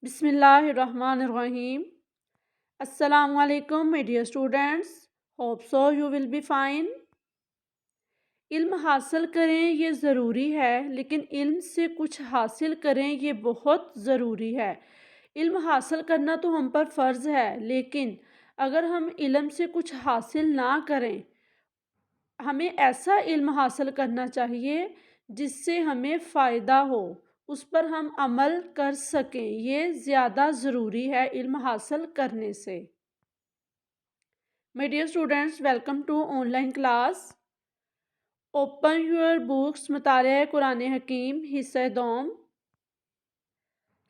بسم اللہ الرحمن الرحیم۔ السلام علیکم my dear students. hope so you will be fine. علم حاصل کریں یہ ضروری ہے، لیکن علم سے کچھ حاصل کریں یہ بہت ضروری ہے۔ علم حاصل کرنا تو ہم پر فرض ہے، لیکن اگر ہم علم سے کچھ حاصل نہ کریں، ہمیں ایسا علم حاصل کرنا چاہیے جس سے ہمیں فائدہ ہو، اس پر ہم عمل کر سکیں، یہ زیادہ ضروری ہے علم حاصل کرنے سے۔ My dear students, welcome to online class. Open your books. مطالعہ قرآن حکیم حصہ دوم،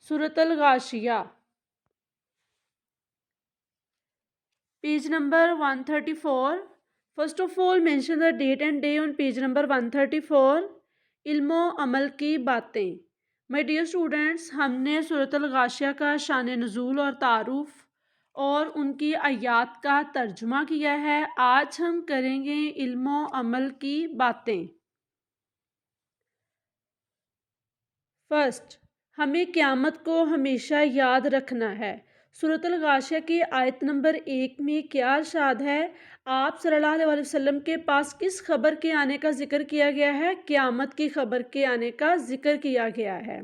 سورۃ الغاشیہ، page number 134. First of all, mention the date and day on page number 134. علم و عمل کی باتیں۔ My dear students, ہم نے سورۃ الغاشیہ کا شان نزول اور تعارف اور ان کی آیات کا ترجمہ کیا ہے۔ آج ہم کریں گے علم و عمل کی باتیں۔ فرسٹ، ہمیں قیامت کو ہمیشہ یاد رکھنا ہے۔ سورۃ الغاشیہ کی آیت نمبر 1 میں کیا ارشاد ہے؟ آپ صلی اللہ علیہ وسلم کے پاس کس خبر کے آنے کا ذکر کیا گیا ہے؟ قیامت کی خبر کے آنے کا ذکر کیا گیا ہے۔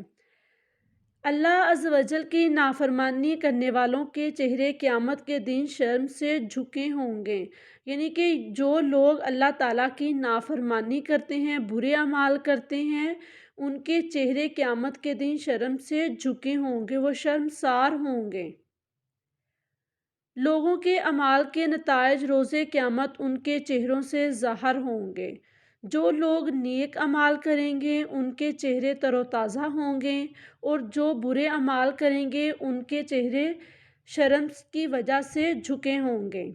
اللہ عز و جل کی نافرمانی کرنے والوں کے چہرے قیامت کے دن شرم سے جھکے ہوں گے، یعنی کہ جو لوگ اللہ تعالیٰ کی نافرمانی کرتے ہیں، برے اعمال کرتے ہیں، ان کے چہرے قیامت کے دن شرم سے جھکے ہوں گے، وہ شرمسار ہوں گے۔ لوگوں کے اعمال کے نتائج روز قیامت ان کے چہروں سے ظاہر ہوں گے۔ جو لوگ نیک اعمال کریں گے ان کے چہرے تر و تازہ ہوں گے، اور جو برے اعمال کریں گے ان کے چہرے شرم کی وجہ سے جھکے ہوں گے۔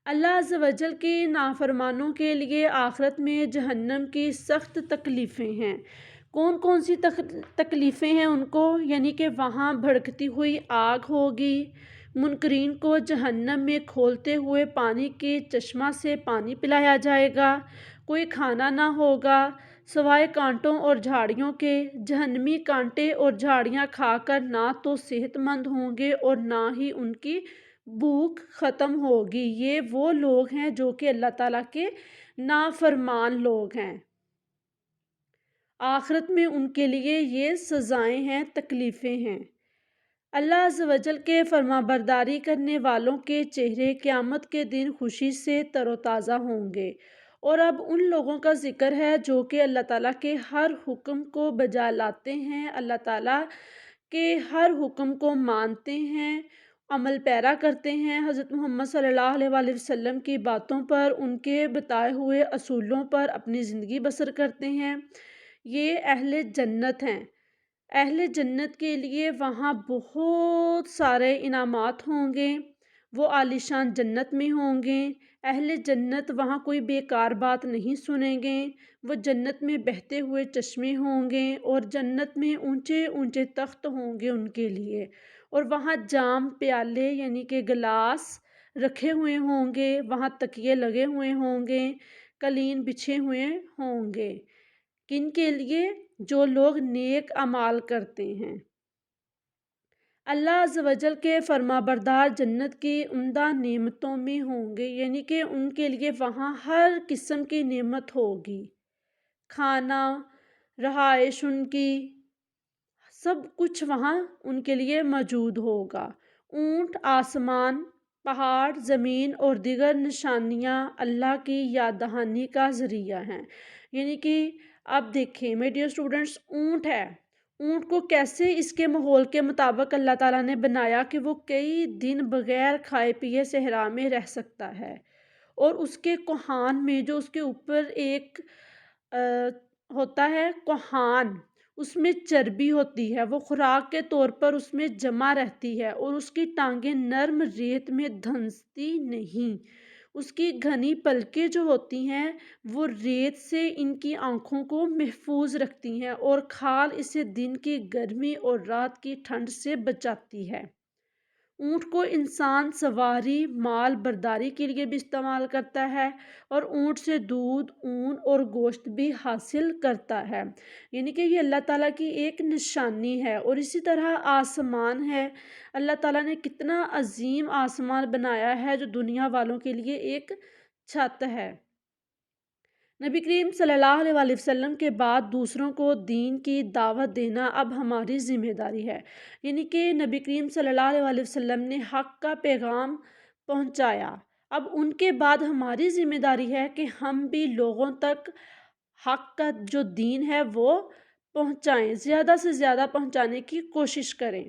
اللہ عز و جل کی نافرمانوں کے لیے آخرت میں جہنم کی سخت تکلیفیں ہیں۔ کون کون سی تکلیفیں ہیں ان کو؟ یعنی کہ وہاں بھڑکتی ہوئی آگ ہوگی، منکرین کو جہنم میں کھولتے ہوئے پانی کے چشمہ سے پانی پلایا جائے گا، کوئی کھانا نہ ہوگا سوائے کانٹوں اور جھاڑیوں کے۔ جہنمی کانٹے اور جھاڑیاں کھا کر نہ تو صحت مند ہوں گے اور نہ ہی ان کی بھوک ختم ہوگی۔ یہ وہ لوگ ہیں جو کہ اللہ تعالیٰ کے نافرمان لوگ ہیں۔ آخرت میں ان کے لیے یہ سزائیں ہیں، تکلیفیں ہیں۔ اللہ عز و جل کے فرما برداری کرنے والوں کے چہرے قیامت کے دن خوشی سے تر و تازہ ہوں گے۔ اور اب ان لوگوں کا ذکر ہے جو کہ اللہ تعالیٰ کے ہر حکم کو بجا لاتے ہیں، اللہ تعالیٰ کے ہر حکم کو مانتے ہیں، عمل پیرا کرتے ہیں، حضرت محمد صلی اللہ علیہ وسلم کی باتوں پر، ان کے بتائے ہوئے اصولوں پر اپنی زندگی بسر کرتے ہیں۔ یہ اہل جنت ہیں۔ اہل جنت کے لیے وہاں بہت سارے انعامات ہوں گے، وہ عالیشان جنت میں ہوں گے۔ اہل جنت وہاں کوئی بیکار بات نہیں سنیں گے، وہ جنت میں بہتے ہوئے چشمے ہوں گے، اور جنت میں اونچے اونچے تخت ہوں گے ان کے لیے، اور وہاں جام پیالے یعنی کہ گلاس رکھے ہوئے ہوں گے، وہاں تکیے لگے ہوئے ہوں گے، قالین بچھے ہوئے ہوں گے۔ کن کے لیے؟ جو لوگ نیک اعمال کرتے ہیں۔ اللہ عز و جل کے فرما بردار جنت کی عمدہ نعمتوں میں ہوں گے، یعنی کہ ان کے لیے وہاں ہر قسم کی نعمت ہوگی، کھانا، رہائش، ان کی سب کچھ وہاں ان کے لیے موجود ہوگا۔ اونٹ، آسمان، پہاڑ، زمین اور دیگر نشانیاں اللہ کی یاد دہانی کا ذریعہ ہیں۔ یعنی کہ اب دیکھیں میڈ ڈیئر اسٹوڈنٹس، اونٹ ہے، اونٹ کو کیسے اس کے ماحول کے مطابق اللہ تعالیٰ نے بنایا کہ وہ کئی دن بغیر کھائے پیے صحرا میں رہ سکتا ہے، اور اس کے کوہان میں جو اس کے اوپر ایک ہوتا ہے کوہان، اس میں چربی ہوتی ہے، وہ خوراک کے طور پر اس میں جمع رہتی ہے، اور اس کی ٹانگیں نرم ریت میں دھنستی نہیں، اس کی گھنی پلکیں جو ہوتی ہیں وہ ریت سے ان کی آنکھوں کو محفوظ رکھتی ہیں، اور کھال اسے دن کی گرمی اور رات کی ٹھنڈ سے بچاتی ہے۔ اونٹ کو انسان سواری مال برداری کے لیے بھی استعمال کرتا ہے اور اونٹ سے دودھ اون اور گوشت بھی حاصل کرتا ہے، یعنی کہ یہ اللہ تعالیٰ کی ایک نشانی ہے۔ اور اسی طرح آسمان ہے، اللہ تعالیٰ نے کتنا عظیم آسمان بنایا ہے جو دنیا والوں کے لیے ایک چھت ہے۔ نبی کریم صلی اللہ علیہ وآلہ وسلم کے بعد دوسروں کو دین کی دعوت دینا اب ہماری ذمہ داری ہے، یعنی کہ نبی کریم صلی اللہ علیہ وآلہ وسلم نے حق کا پیغام پہنچایا، اب ان کے بعد ہماری ذمہ داری ہے کہ ہم بھی لوگوں تک حق کا جو دین ہے وہ پہنچائیں، زیادہ سے زیادہ پہنچانے کی کوشش کریں۔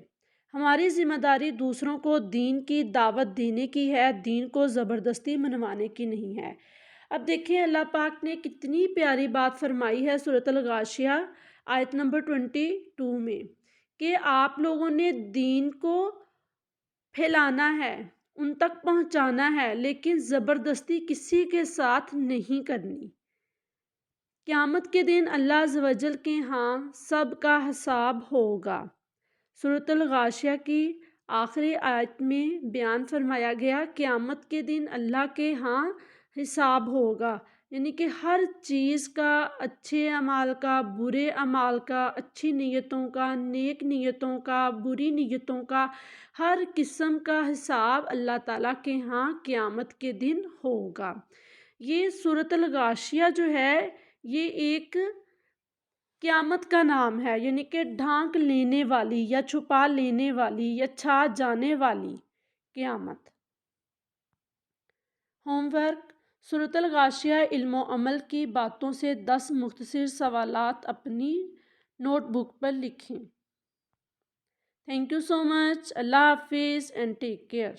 ہماری ذمہ داری دوسروں کو دین کی دعوت دینے کی ہے، دین کو زبردستی منوانے کی نہیں ہے۔ اب دیکھیں اللہ پاک نے کتنی پیاری بات فرمائی ہے سورۃ الغاشیہ آیت نمبر 22 میں، کہ آپ لوگوں نے دین کو پھیلانا ہے، ان تک پہنچانا ہے، لیکن زبردستی کسی کے ساتھ نہیں کرنی۔ قیامت کے دن اللہ عز و جل کے ہاں سب کا حساب ہوگا۔ سورۃ الغاشیہ کی آخری آیت میں بیان فرمایا گیا قیامت کے دن اللہ کے ہاں حساب ہوگا، یعنی کہ ہر چیز کا، اچھے اعمال کا، برے اعمال کا، اچھی نیتوں کا، نیک نیتوں کا، بری نیتوں کا، ہر قسم کا حساب اللہ تعالیٰ کے ہاں قیامت کے دن ہوگا۔ یہ سورۃ الغاشیہ جو ہے یہ ایک قیامت کا نام ہے، یعنی کہ ڈھانک لینے والی یا چھپا لینے والی یا چھا جانے والی قیامت۔ ہوم ورک: سورۃ الغاشیہ علم و عمل کی باتوں سے 10 مختصر سوالات اپنی نوٹ بک پر لکھیں۔ تھینک یو سو مچ۔ اللہ حافظ اینڈ ٹیک کیئر۔